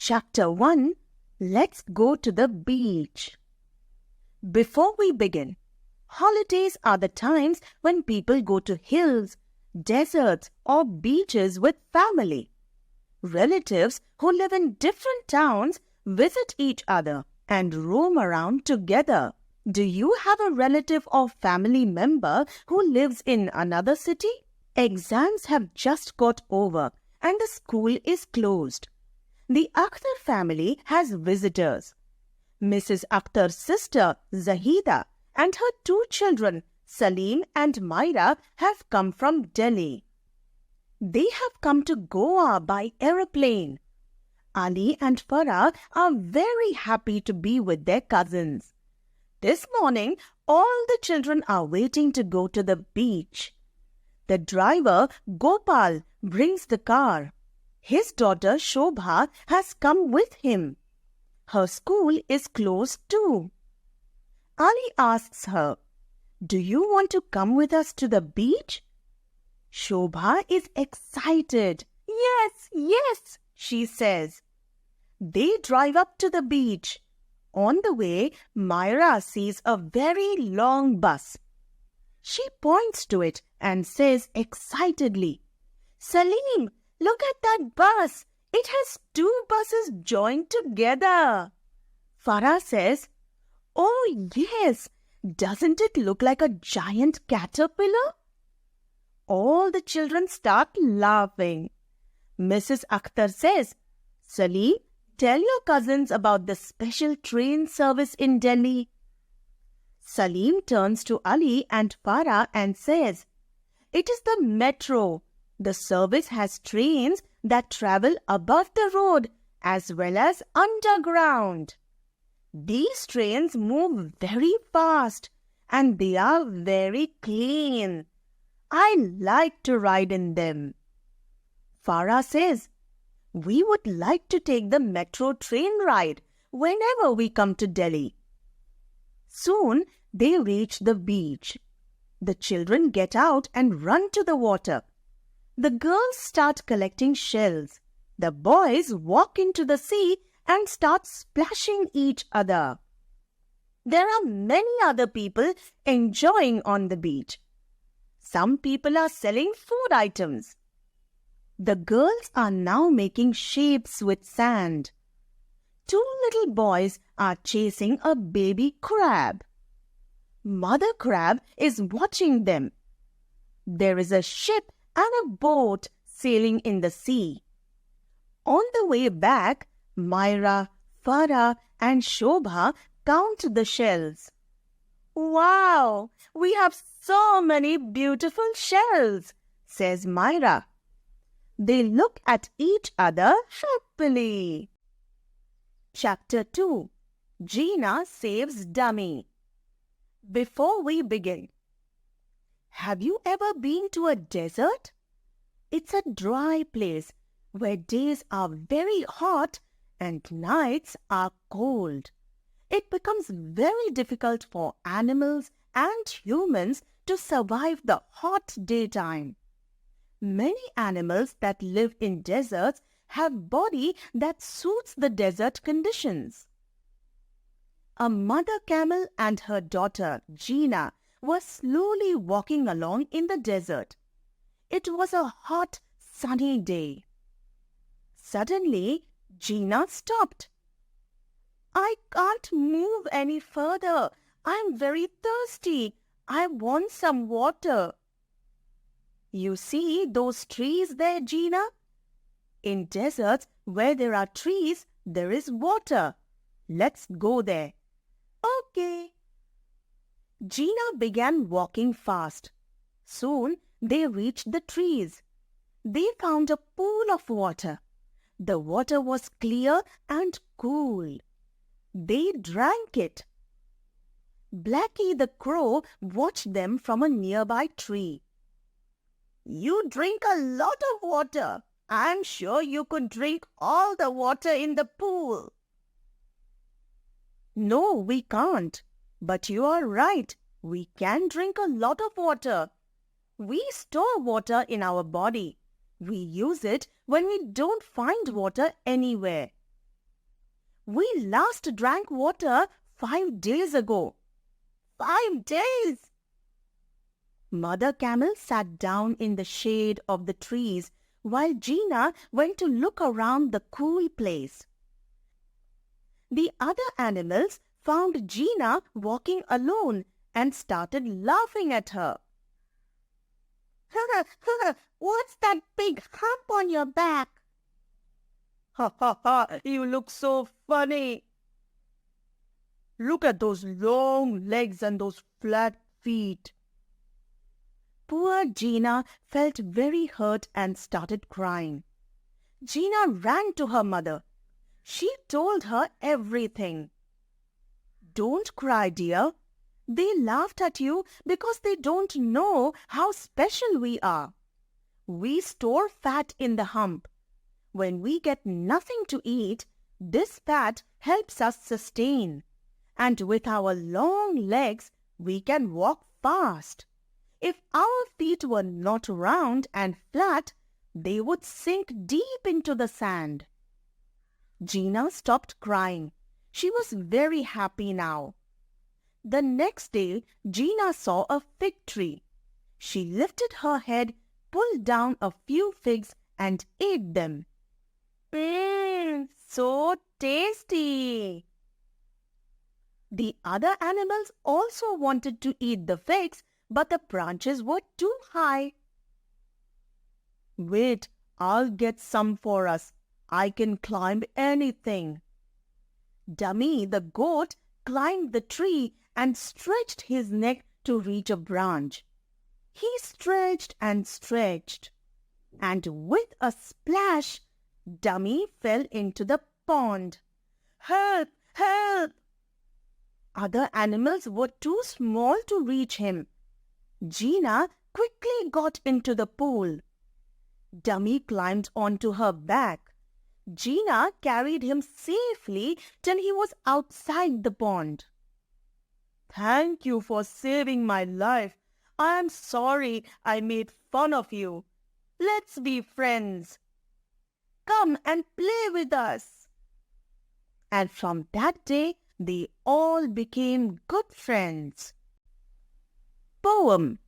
Chapter 1. Let's go to the beach. Before we begin, holidays are the times when people go to hills, deserts, or beaches with family. Relatives who live in different towns visit each other and roam around together. Do you have a relative or family member who lives in another city? Exams have just got over and the school is closed. The Akhtar family has visitors. Mrs. Akhtar's sister, Zahida, and her 2 children, Salim and Myra, have come from Delhi. They have come to Goa by aeroplane. Ali and Farah are very happy to be with their cousins. This morning, all the children are waiting to go to the beach. The driver, Gopal, brings the car. His daughter Shobha has come with him. Her school is closed too. Ali asks her, "Do you want to come with us to the beach?" Shobha is excited. Yes, she says. They drive up to the beach. On the way, Myra sees a very long bus. She points to it and says excitedly, "Salim, look at that bus. It has 2 buses joined together." Farah says, "Oh yes, doesn't it look like a giant caterpillar?" All the children start laughing. Mrs. Akhtar says, "Salim, tell your cousins about the special train service in Delhi." Salim turns to Ali and Farah and says, "It is the metro. The service has trains that travel above the road as well as underground. These trains move very fast and they are very clean. I like to ride in them." Farah says, "We would like to take the metro train ride whenever we come to Delhi." Soon they reach the beach. The children get out and run to the water. The girls start collecting shells. The boys walk into the sea and start splashing each other. There are many other people enjoying on the beach. Some people are selling food items. The girls are now making shapes with sand. 2 little boys are chasing a baby crab. Mother Crab is watching them. There is a ship and a boat sailing in the sea. On the way back, Myra, Farah, and Shobha count the shells. "Wow, we have so many beautiful shells," says Myra. They look at each other happily. Chapter 2. Gina saves Dummy. Before we begin, have you ever been to a desert? It's a dry place where days are very hot and nights are cold. It becomes very difficult for animals and humans to survive the hot daytime. Many animals that live in deserts have body that suits the desert conditions. A mother camel and her daughter, Gina, were slowly walking along in the desert. It was a hot, sunny day. Suddenly, Gina stopped. "I can't move any further. I'm very thirsty. I want some water." "You see those trees there, Gina? In deserts where there are trees, there is water. Let's go there." "Okay." Gina began walking fast. Soon they reached the trees. They found a pool of water. The water was clear and cool. They drank it. Blackie the crow watched them from a nearby tree. "You drink a lot of water. I'm sure you could drink all the water in the pool." "No, we can't. But you are right. We can drink a lot of water. We store water in our body. We use it when we don't find water anywhere. We last drank water 5 days ago. 5 days! Mother Camel sat down in the shade of the trees while Gina went to look around the cool place. The other animals found Gina walking alone and started laughing at her. What's that big hump on your back? Ha ha ha, you look so funny. Look at those long legs and those flat feet. Poor Gina felt very hurt and started crying. Gina ran to her mother. She told her everything. Don't cry, dear. They laughed at you because they don't know how special we are. We store fat in the hump. When we get nothing to eat, this fat helps us sustain. And with our long legs, we can walk fast. If our feet were not round and flat, they would sink deep into the sand. Gina stopped crying. She was very happy now. The next day, Gina saw a fig tree. She lifted her head, pulled down a few figs and ate them. So tasty! The other animals also wanted to eat the figs, but the branches were too high. Wait, I'll get some for us. I can climb anything. Dummy the goat climbed the tree and stretched his neck to reach a branch. He stretched and stretched, and with a splash, Dummy fell into the pond. Help! Help! Other animals were too small to reach him. Gina quickly got into the pool. Dummy climbed onto her back. Gina carried him safely till he was outside the pond. Thank you for saving my life. I am sorry I made fun of you. Let's be friends. Come and play with us. And from that day, they all became good friends. Poem.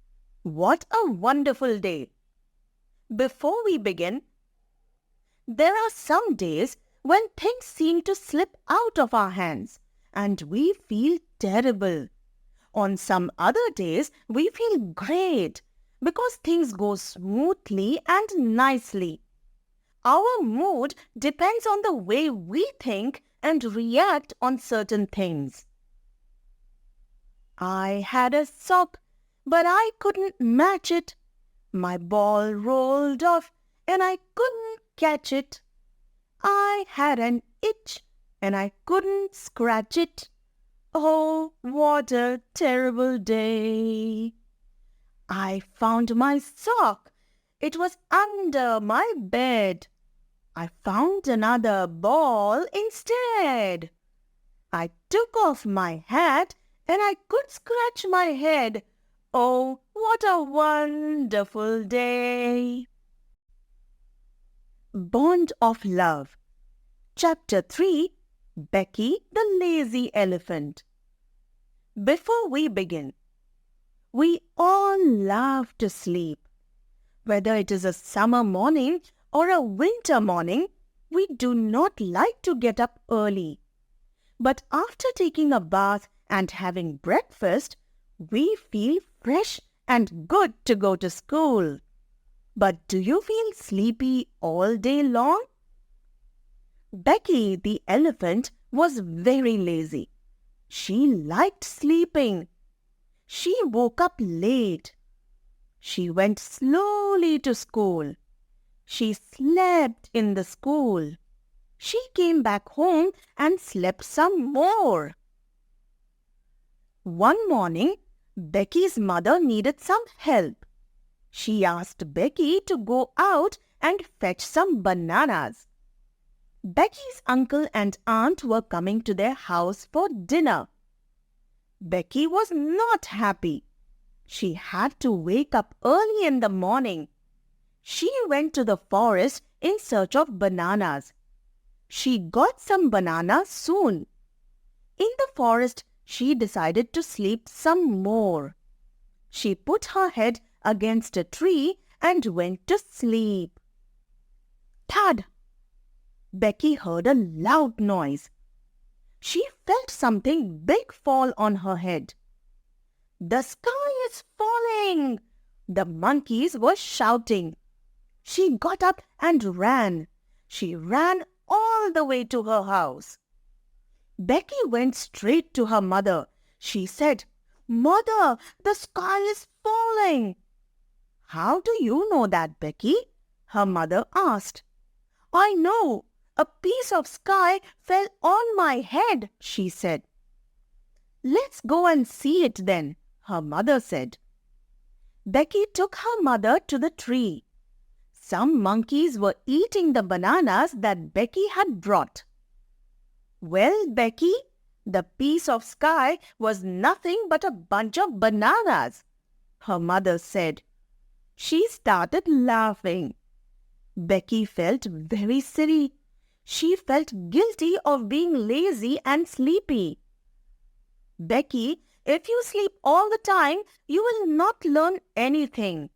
What a wonderful day. Before we begin, there are some days when things seem to slip out of our hands and we feel terrible. On some other days, we feel great because things go smoothly and nicely. Our mood depends on the way we think and react on certain things. I had a sock, but I couldn't match it. My ball rolled off and I couldn't catch it. I had an itch and I couldn't scratch it. Oh, what a terrible day. I found my sock. It was under my bed. I found another ball instead. I took off my hat and I could scratch my head. Oh, what a wonderful day. Bond of Love. Chapter 3. Becky the Lazy Elephant. Before we begin, we all love to sleep. Whether it is a summer morning or a winter morning, we do not like to get up early. But after taking a bath and having breakfast, we feel fresh and good to go to school. But do you feel sleepy all day long? Becky the elephant was very lazy. She liked sleeping. She woke up late. She went slowly to school. She slept in the school. She came back home and slept some more. One morning, Becky's mother needed some help. She asked Becky to go out and fetch some bananas. Becky's uncle and aunt were coming to their house for dinner. Becky was not happy. She had to wake up early in the morning. She went to the forest in search of bananas. She got some bananas soon. In the forest, she decided to sleep some more. She put her head against a tree and went to sleep. Thud! Becky heard a loud noise. She felt something big fall on her head. The sky is falling! The monkeys were shouting. She got up and ran. She ran all the way to her house. Becky went straight to her mother. She said, "Mother, the sky is falling." "How do you know that, Becky?" her mother asked. "I know. A piece of sky fell on my head," she said. "Let's go and see it then," her mother said. Becky took her mother to the tree. Some monkeys were eating the bananas that Becky had brought. "Well, Becky, the piece of sky was nothing but a bunch of bananas," her mother said. She started laughing. Becky felt very silly. She felt guilty of being lazy and sleepy. "Becky, if you sleep all the time, you will not learn anything.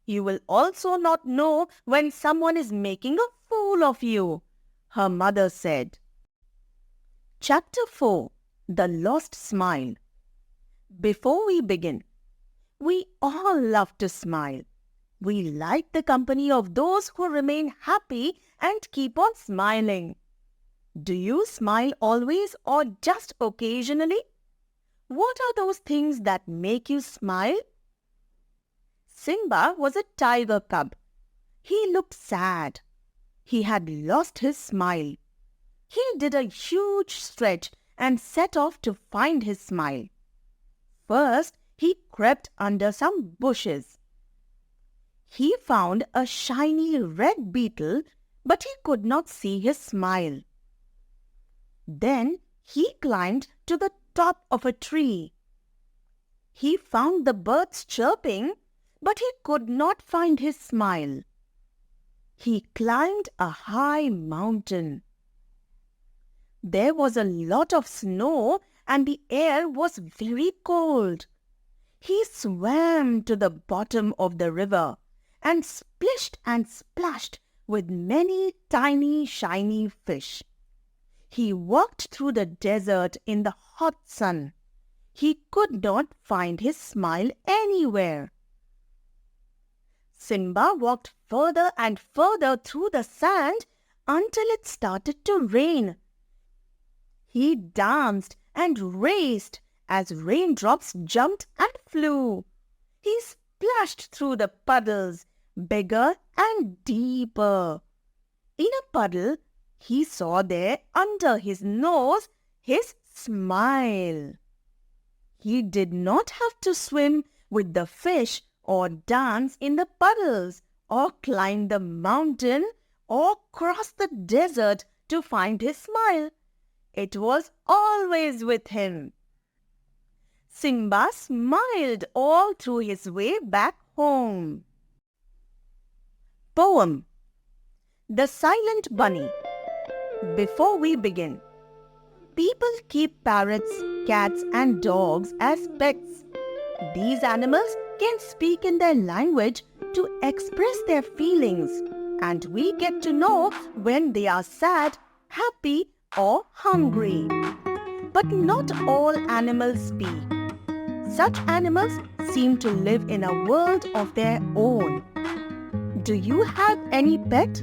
You will also not know when someone is making a fool of you," her mother said. Chapter 4. The Lost Smile. Before we begin, we all love to smile. We like the company of those who remain happy and keep on smiling. Do you smile always or just occasionally? What are those things that make you smile? Simba was a tiger cub. He looked sad. He had lost his smile. He did a huge stretch and set off to find his smile. First, he crept under some bushes. He found a shiny red beetle, but he could not see his smile. Then he climbed to the top of a tree. He found the birds chirping, but he could not find his smile. He climbed a high mountain. There was a lot of snow and the air was very cold. He swam to the bottom of the river and splished and splashed with many tiny shiny fish. He walked through the desert in the hot sun. He could not find his smile anywhere. Simba walked further and further through the sand until it started to rain. He danced and raced as raindrops jumped and flew. He splashed through the puddles, bigger and deeper. In a puddle, he saw there under his nose his smile. He did not have to swim with the fish or dance in the puddles or climb the mountain or cross the desert to find his smile. It was always with him. Simba smiled all through his way back home. Poem. The Silent Bunny. Before we begin, people keep parrots, cats and dogs as pets. These animals can speak in their language to express their feelings, and we get to know when they are sad, happy or hungry. But not all animals speak. Such animals seem to live in a world of their own. Do you have any pet?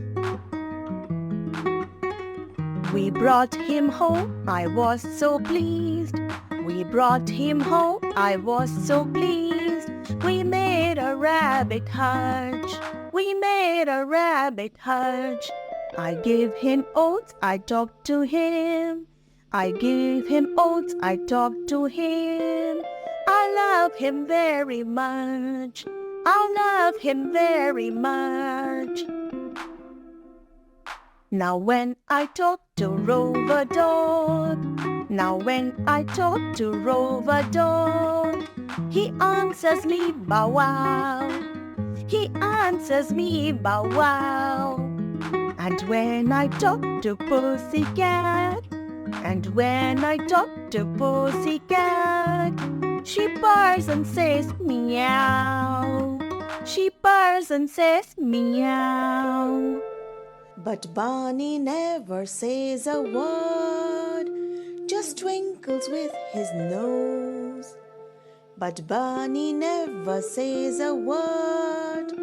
We brought him home, I was so pleased. We brought him home, I was so pleased. We made a rabbit hutch. We made a rabbit hutch. I gave him oats, I talked to him. I gave him oats, I talked to him. I love him very much. I love him very much. Now when I talk to Rover Dog, now when I talk to Rover Dog, he answers me bow wow. He answers me bow wow. And when I talk to Pussycat, and when I talk to Pussycat, she purrs and says meow. She purrs and says meow. But Barney never says a word, just twinkles with his nose. But Barney never says a word,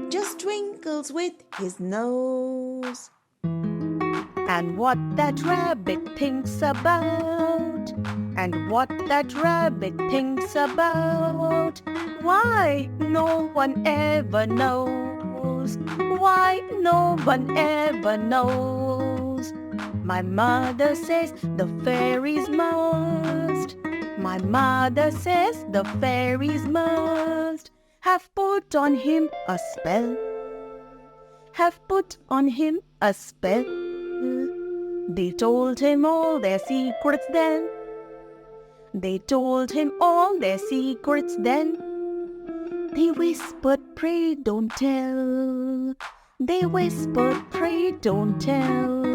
just twinkles with his nose. And what that rabbit thinks about, and what that rabbit thinks about, why no one ever knows, why no one ever knows. My mother says the fairies must, my mother says the fairies must have put on him a spell, have put on him a spell. They told him all their secrets then. They told him all their secrets then. They whispered, pray don't tell. They whispered, pray don't tell.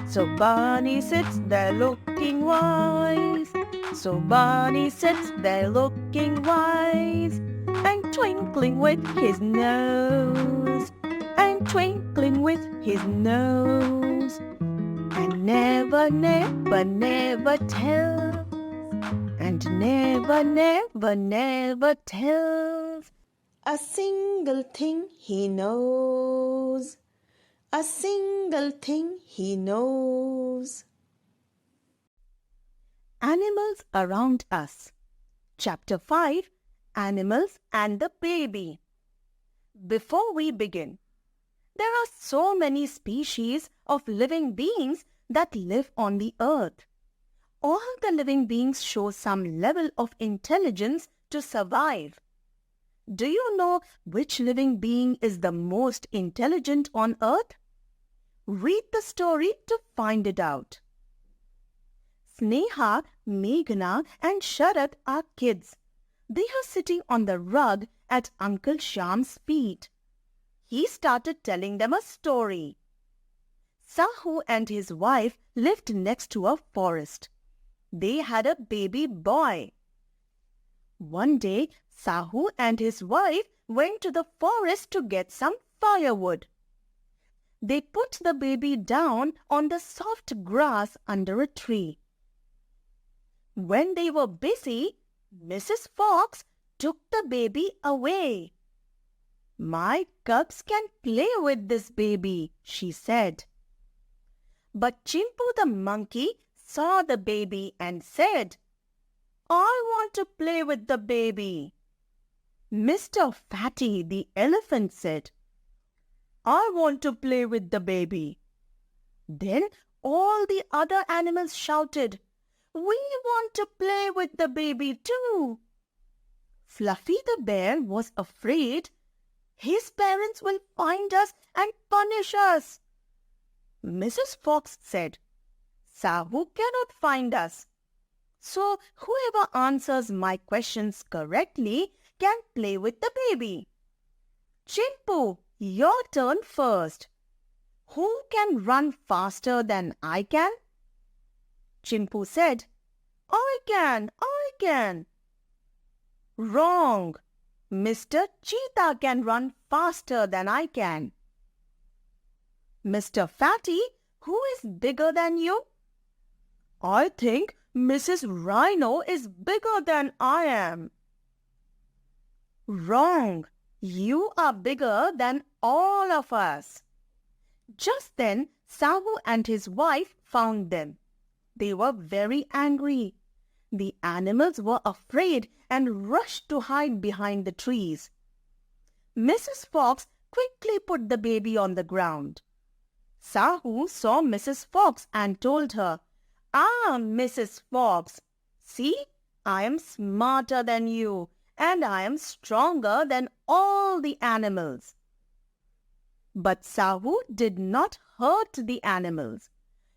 So Barney sits there looking wise. So Barney sits there looking wise, and twinkling with his nose, and twinkling with his nose. And never, never, never tells, and never, never, never tells a single thing he knows, a single thing he knows. Animals around us. Chapter 5, Animals and the Baby. Before we begin, there are so many species of living beings that live on the earth. All the living beings show some level of intelligence to survive. Do you know which living being is the most intelligent on earth? Read the story to find it out. Sneha, Meghna and Sharad are kids. They are sitting on the rug at Uncle Shyam's feet. He started telling them a story. Sahu and his wife lived next to a forest. They had a baby boy. One day, Sahu and his wife went to the forest to get some firewood. They put the baby down on the soft grass under a tree. When they were busy, Mrs. Fox took the baby away. My cubs can play with this baby, she said. But Chimpu the monkey saw the baby and said, I want to play with the baby. Mr. Fatty the elephant said, I want to play with the baby. Then all the other animals shouted, we want to play with the baby too. Fluffy the bear was afraid his parents will find us and punish us. Mrs. Fox said, Sahu cannot find us. So whoever answers my questions correctly can play with the baby. Chimpu, your turn first. Who can run faster than I can? Chimpu said, I can. Wrong. Mr. Cheetah can run faster than I can. Mr. Fatty, who is bigger than you? I think Mrs. Rhino is bigger than I am. Wrong. You are bigger than all of us. Just then, Sahu and his wife found them. They were very angry. The animals were afraid and rushed to hide behind the trees. Mrs. Fox quickly put the baby on the ground. Sahu saw Mrs. Fox and told her, Mrs. Fox, see, I am smarter than you and I am stronger than all the animals. But Sahu did not hurt the animals.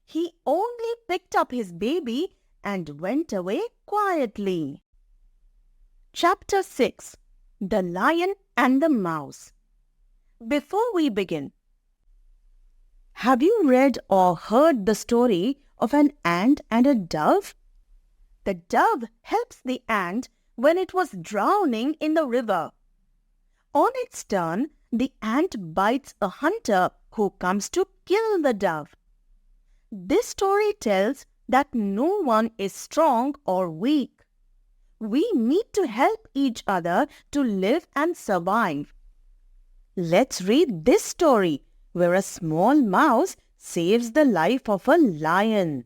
He only picked up his baby and went away quietly. Chapter 6, The Lion and the Mouse. Before we begin, Have you read or heard the story of an ant and a dove? The dove helps the ant when it was drowning in the river. On its turn, the ant bites a hunter who comes to kill the dove. This story tells that no one is strong or weak. We need to help each other to live and survive. Let's read this story where a small mouse saves the life of a lion.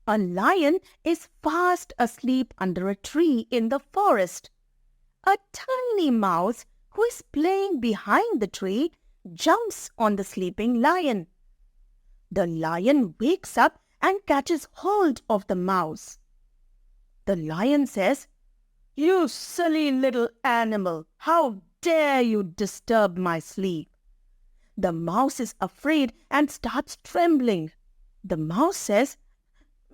A lion is fast asleep under a tree in the forest. A tiny mouse who is playing behind the tree jumps on the sleeping lion. The lion wakes up and catches hold of the mouse. The lion says, "You silly little animal, how dare you disturb my sleep?" The mouse is afraid and starts trembling. The mouse says,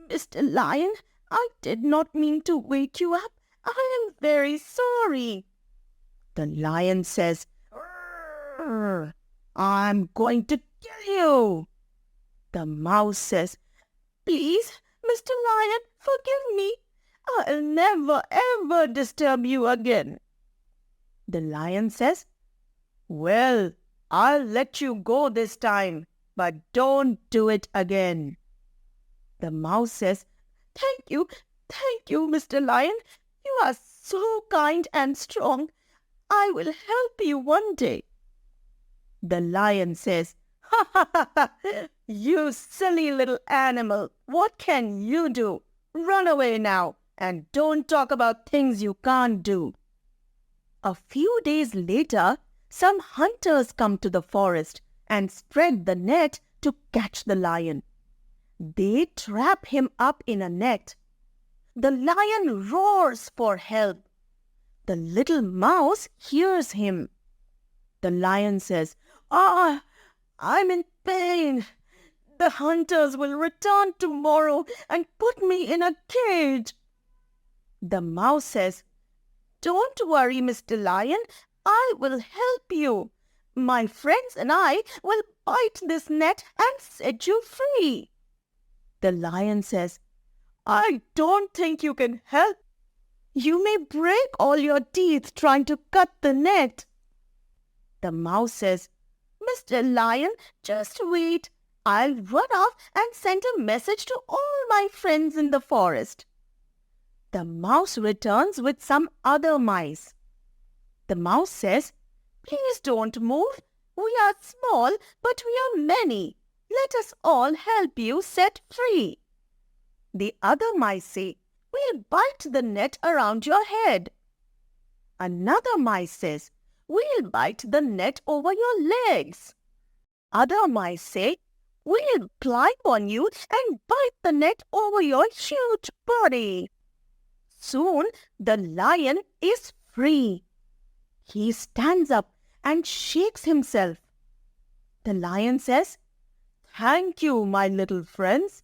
"Mr. Lion, I did not mean to wake you up. I am very sorry." The lion says, "Rrr, I'm going to kill you." The mouse says, "Please, Mr. Lion, forgive me. I'll never ever disturb you again." The lion says, "Well, I'll let you go this time, but don't do it again." The mouse says, thank you, Mr. Lion. You are so kind and strong. I will help you one day." The lion says, "Ha ha ha ha! You silly little animal, what can you do? Run away now and don't talk about things you can't do." A few days later, some hunters come to the forest and spread the net to catch the lion. They trap him up in a net. The lion roars for help. The little mouse hears him. The lion says, "Ah, I'm in pain. The hunters will return tomorrow and put me in a cage." The mouse says, "Don't worry, Mr. Lion. I will help you. My friends and I will bite this net and set you free." The lion says, "I don't think you can help. You may break all your teeth trying to cut the net." The mouse says, "Mr. Lion, just wait. I'll run off and send a message to all my friends in the forest." The mouse returns with some other mice. The mouse says, "Please don't move. We are small, but we are many. Let us all help you set free." The other mice say, "We'll bite the net around your head." Another mice says, "We'll bite the net over your legs." Other mice say, "We'll climb on you and bite the net over your huge body." Soon the lion is free. He stands up and shakes himself. The lion says, "Thank you, my little friends.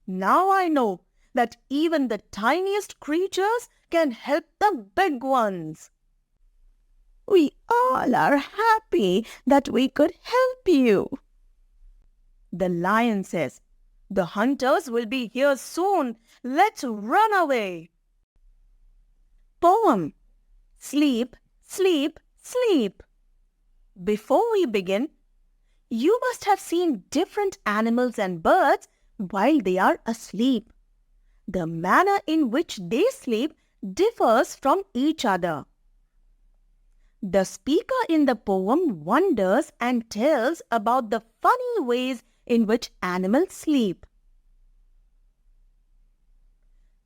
Now I know that even the tiniest creatures can help the big ones." We all are happy that we could help you. The lion says, "The hunters will be here soon. Let's run away." Poem. Sleep, sleep, sleep. Before we begin, you must have seen different animals and birds while they are asleep. The manner in which they sleep differs from each other. The speaker in the poem wonders and tells about the funny ways in which animals sleep.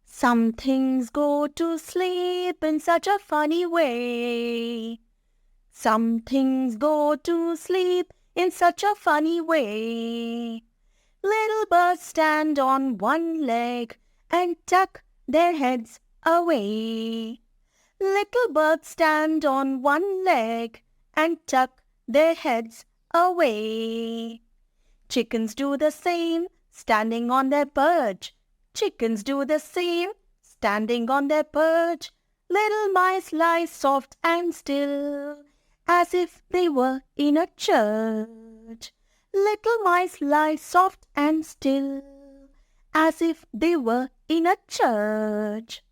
Some things go to sleep in such a funny way. Some things go to sleep in such a funny way. Little birds stand on one leg and tuck their heads away. Little birds stand on one leg and tuck their heads away. Chickens do the same, standing on their perch. Chickens do the same, standing on their perch. Little mice lie soft and still, as if they were in a church. Little mice lie soft and still, as if they were in a church.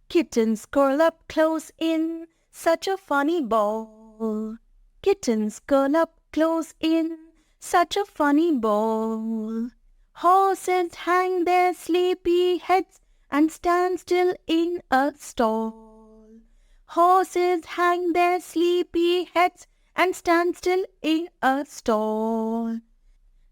Kittens curl up close in such a funny ball. Kittens curl up close in such a funny ball. Horses hang their sleepy heads and stand still in a stall. Horses hang their sleepy heads and stand still in a stall.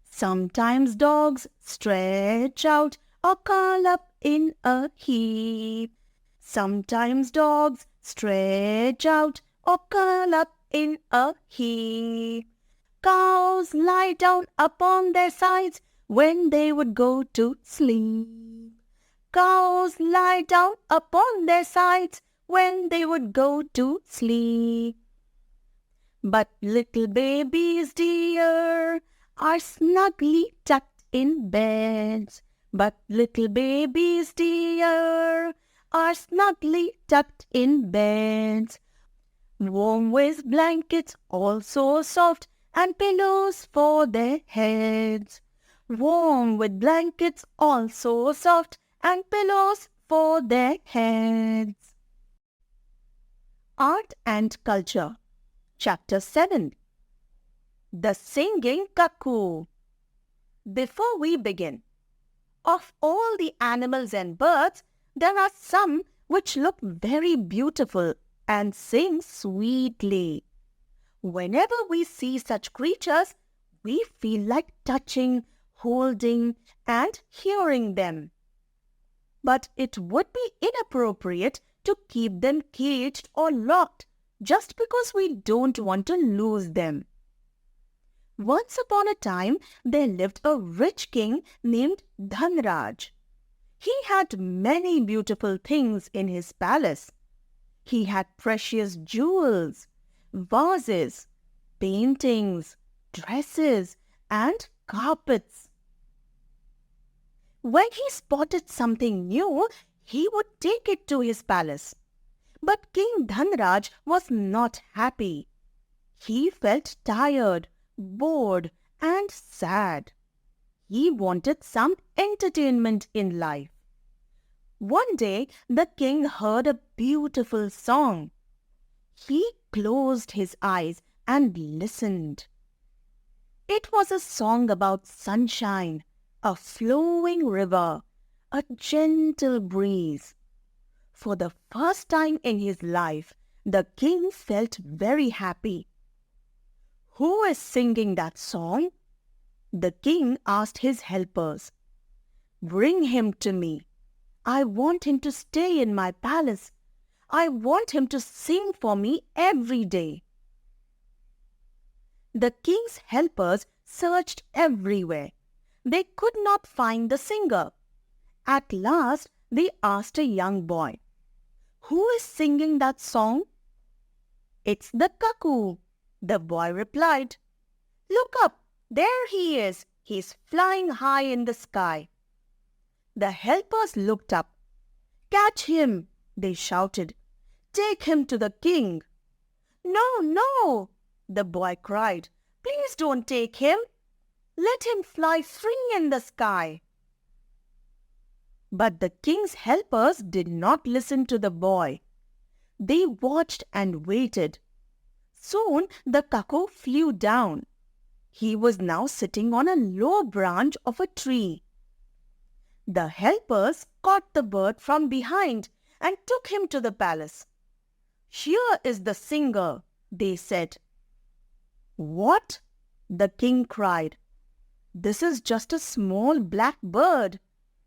Sometimes dogs stretch out or curl up in a heap. Sometimes dogs stretch out or curl up in a heap. Cows lie down upon their sides when they would go to sleep. Cows lie down upon their sides when they would go to sleep. But little babies dear are snugly tucked in beds. But little babies dear are snugly tucked in beds. Warm with blankets all so soft and pillows for their heads. Warm with blankets all so soft and pillows for their heads. Art and Culture. Chapter 7. The Singing Cuckoo. Before we begin, of all the animals and birds, there are some which look very beautiful and sing sweetly. Whenever we see such creatures, we feel like touching, holding, and hearing them. But it would be inappropriate to keep them caged or locked just because we don't want to lose them. Once upon a time, there lived a rich king named Dhanraj. He had many beautiful things in his palace. He had precious jewels, vases, paintings, dresses, and carpets. When he spotted something new, he would take it to his palace. But King Dhanraj was not happy. He felt tired, bored, and sad. He wanted some entertainment in life. One day, the king heard a beautiful song. He closed his eyes and listened. It was a song about sunshine, a flowing river, a gentle breeze. For the first time in his life, the king felt very happy. "Who is singing that song?" the king asked his helpers. "Bring him to me. I want him to stay in my palace. I want him to sing for me every day." The king's helpers searched everywhere. They could not find the singer. At last, they asked a young boy, "Who is singing that song?" "It's the cuckoo," the boy replied. "Look up, there he is. He's flying high in the sky." The helpers looked up. "Catch him," they shouted. "Take him to the king." "No, no," the boy cried. "Please don't take him. Let him fly free in the sky." But the king's helpers did not listen to the boy. They watched and waited. Soon the cuckoo flew down. He was now sitting on a low branch of a tree. The helpers caught the bird from behind and took him to the palace. "Here is the singer," they said. "What?" the king cried. "This is just a small black bird.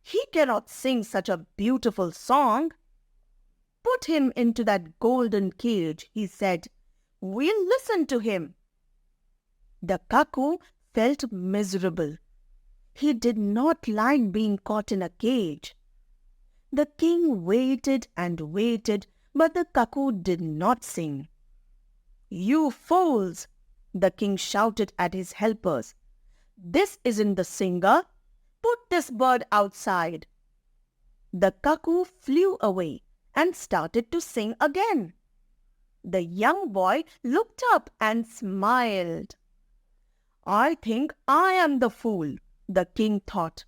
He cannot sing such a beautiful song." "Put him into that golden cage," he said. "We'll listen to him." The cuckoo felt miserable. He did not like being caught in a cage. The king waited and waited, but the cuckoo did not sing. "You fools!" the king shouted at his helpers. "This isn't the singer. Put this bird outside." The cuckoo flew away and started to sing again. The young boy looked up and smiled. I think I am the fool, the king thought.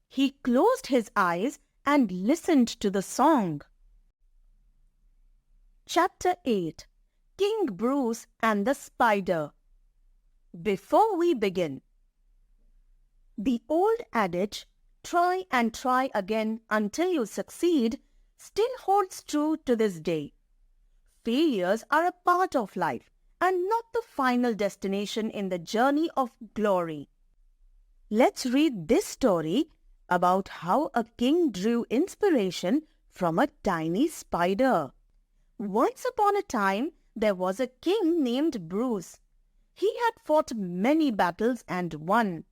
He closed his eyes and listened to the song. Chapter 8. King Bruce and the Spider. Before we begin, the old adage, try and try again until you succeed, still holds true to this day. Failures are a part of life and not the final destination in the journey of glory. Let's read this story about how a king drew inspiration from a tiny spider. Once upon a time, there was a king named Bruce. He had fought many battles and won.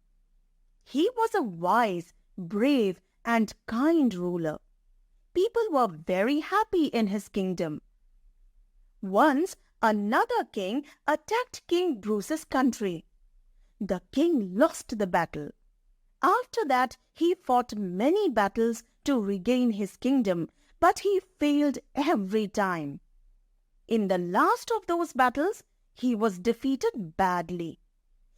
He was a wise, brave, and kind ruler. People were very happy in his kingdom. Once, another king attacked King Bruce's country. The king lost the battle. After that, he fought many battles to regain his kingdom, but he failed every time. In the last of those battles, he was defeated badly.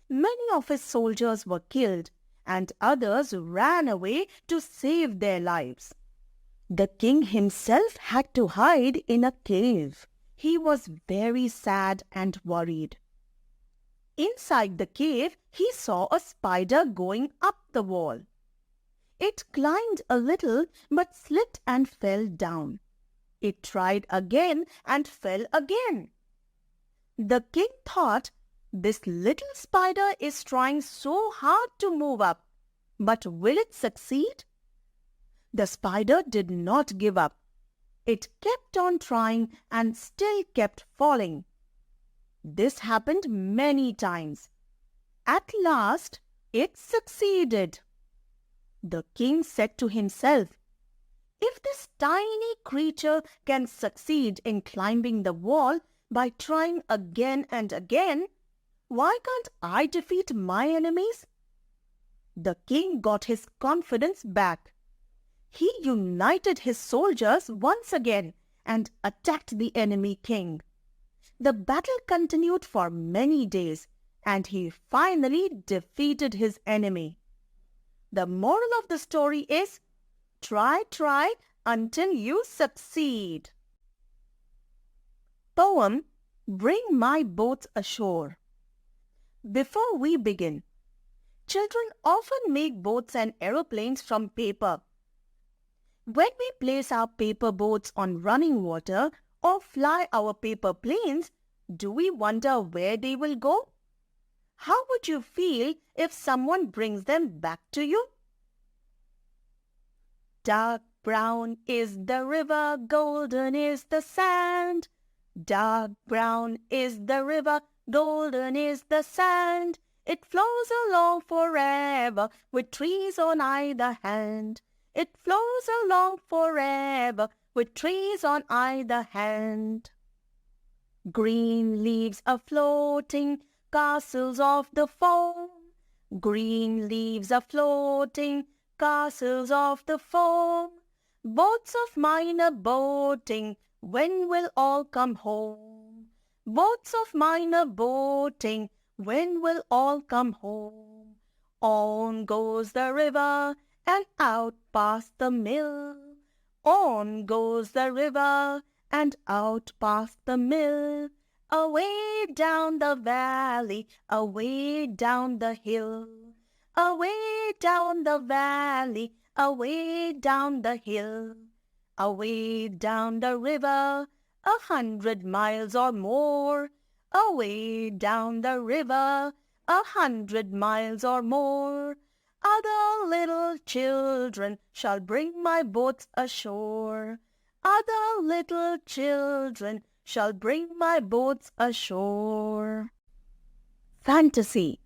Many of his soldiers were killed, and others ran away to save their lives. The king himself had to hide in a cave. He was very sad and worried. Inside the cave, he saw a spider going up the wall. It climbed a little but slipped and fell down. It tried again and fell again. The king thought, this little spider is trying so hard to move up, but will it succeed? The spider did not give up. It kept on trying and still kept falling. This happened many times. At last, it succeeded. The king said to himself, if this tiny creature can succeed in climbing the wall by trying again and again, why can't I defeat my enemies? The king got his confidence back. He united his soldiers once again and attacked the enemy king. The battle continued for many days, and he finally defeated his enemy. The moral of the story is, try until you succeed. Poem, Bring My Boats Ashore. Before we begin, children often make boats and aeroplanes from paper. When we place our paper boats on running water or fly our paper planes, do we wonder where they will go? How would you feel if someone brings them back to you? Dark brown is the river, golden is the sand. Dark brown is the river, golden is the sand. It flows along forever with trees on either hand. It flows along forever with trees on either hand. Green leaves are floating, castles of the foam. Green leaves are floating, castles of the foam. Boats of mine are boating, when will all come home? Boats of mine are boating, when will all come home? On goes the river, and out past the mill. On goes the river, and out past the mill. Away down the valley, away down the hill. Away down the valley, away down the hill. Away down the river, 100 miles or more. Away down the river, 100 miles or more. Other little children shall bring my boats ashore. Other little children shall bring my boats ashore. Fantasy.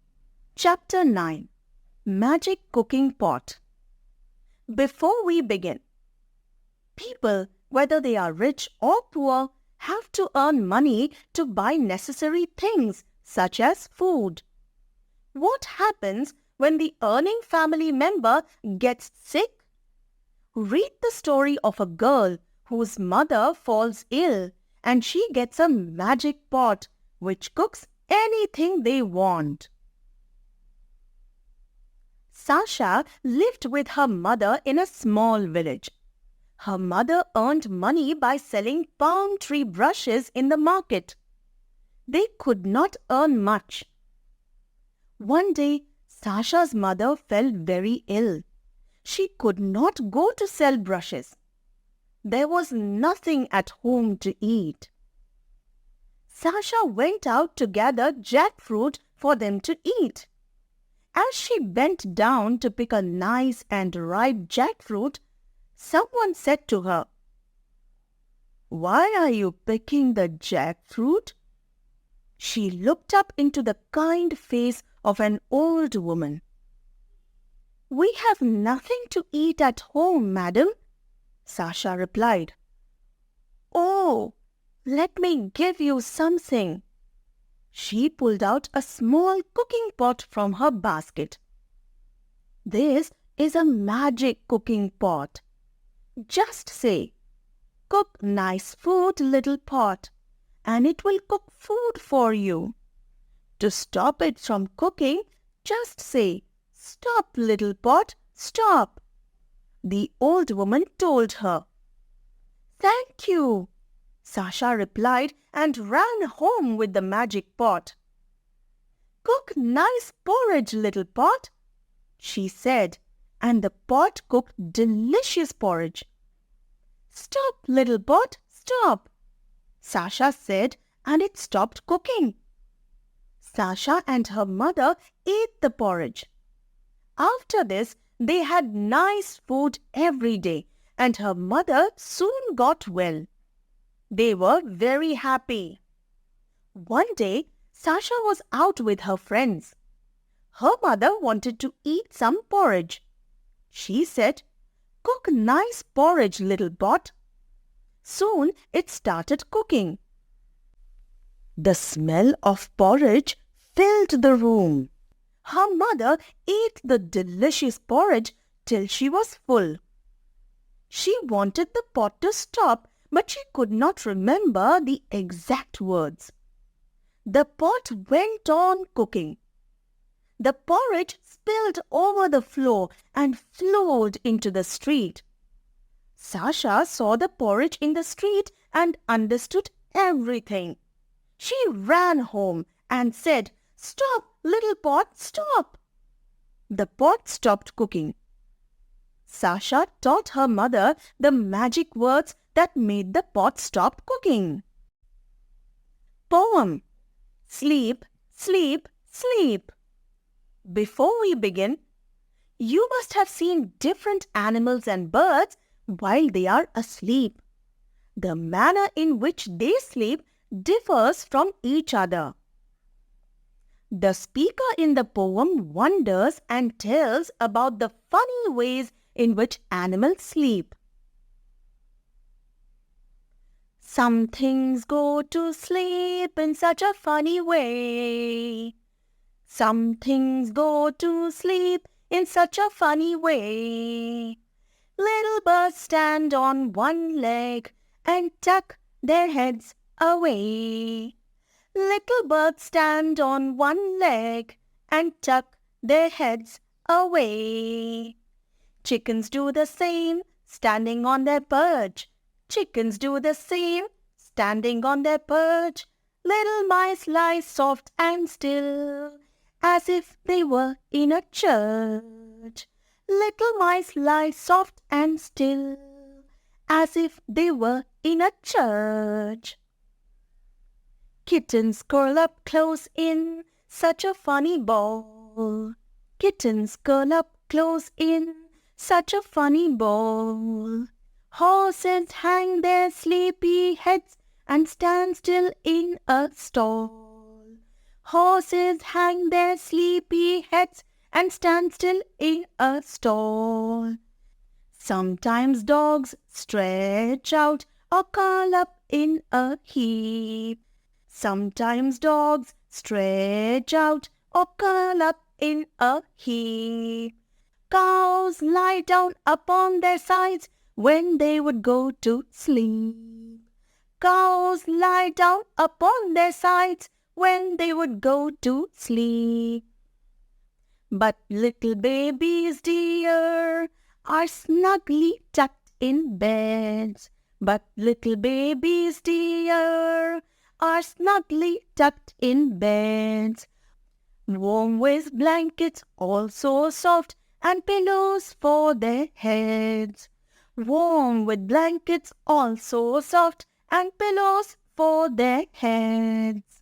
Chapter 9. Magic Cooking Pot. Before we begin, people, whether they are rich or poor, have to earn money to buy necessary things such as food. What happens when the earning family member gets sick? Read the story of a girl whose mother falls ill and she gets a magic pot which cooks anything they want. Sasha lived with her mother in a small village. Her mother earned money by selling palm tree brushes in the market. They could not earn much. One day, Sasha's mother fell very ill. She could not go to sell brushes. There was nothing at home to eat. Sasha went out to gather jackfruit for them to eat. As she bent down to pick a nice and ripe jackfruit, someone said to her, "Why are you picking the jackfruit?" She looked up into the kind face of an old woman. "We have nothing to eat at home, madam," Sasha replied. "Oh, let me give you something." She pulled out a small cooking pot from her basket. "This is a magic cooking pot. Just say, 'Cook nice food, little pot,' and it will cook food for you. To stop it from cooking, just say, 'Stop, little pot, stop.'" The old woman told her. "Thank you," Sasha replied and ran home with the magic pot. "Cook nice porridge, little pot," she said, and the pot cooked delicious porridge. "Stop, little pot, stop," Sasha said, and it stopped cooking. Sasha and her mother ate the porridge. After this, they had nice food every day, and her mother soon got well. They were very happy. One day, Sasha was out with her friends. Her mother wanted to eat some porridge. She said, "Cook nice porridge, little pot." Soon it started cooking. The smell of porridge filled the room. Her mother ate the delicious porridge till she was full. She wanted the pot to stop, but she could not remember the exact words. The pot went on cooking. The porridge spilled over the floor and flowed into the street. Sasha saw the porridge in the street and understood everything. She ran home and said, "Stop, little pot, stop." The pot stopped cooking. Sasha taught her mother the magic words that made the pot stop cooking. Poem: Sleep, sleep, sleep. Before we begin, you must have seen different animals and birds while they are asleep. The manner in which they sleep differs from each other. The speaker in the poem wonders and tells about the funny ways in which animals sleep. Some things go to sleep in such a funny way. Some things go to sleep in such a funny way. Little birds stand on one leg and tuck their heads away. Little birds stand on one leg and tuck their heads away. Chickens do the same, standing on their perch. Chickens do the same, standing on their perch. Little mice lie soft and still, as if they were in a church. Little mice lie soft and still, as if they were in a church. Kittens curl up close in such a funny ball. Kittens curl up close in such a funny ball. Horses hang their sleepy heads and stand still in a stall. Horses hang their sleepy heads and stand still in a stall. Sometimes dogs stretch out or curl up in a heap. Sometimes dogs stretch out or curl up in a heap. Cows lie down upon their sides when they would go to sleep. Cows lie down upon their sides when they would go to sleep. But little babies dear are snugly tucked in beds. But little babies dear are snugly tucked in beds. Warm with blankets all so soft and pillows for their heads. Warm with blankets all so soft and pillows for their heads.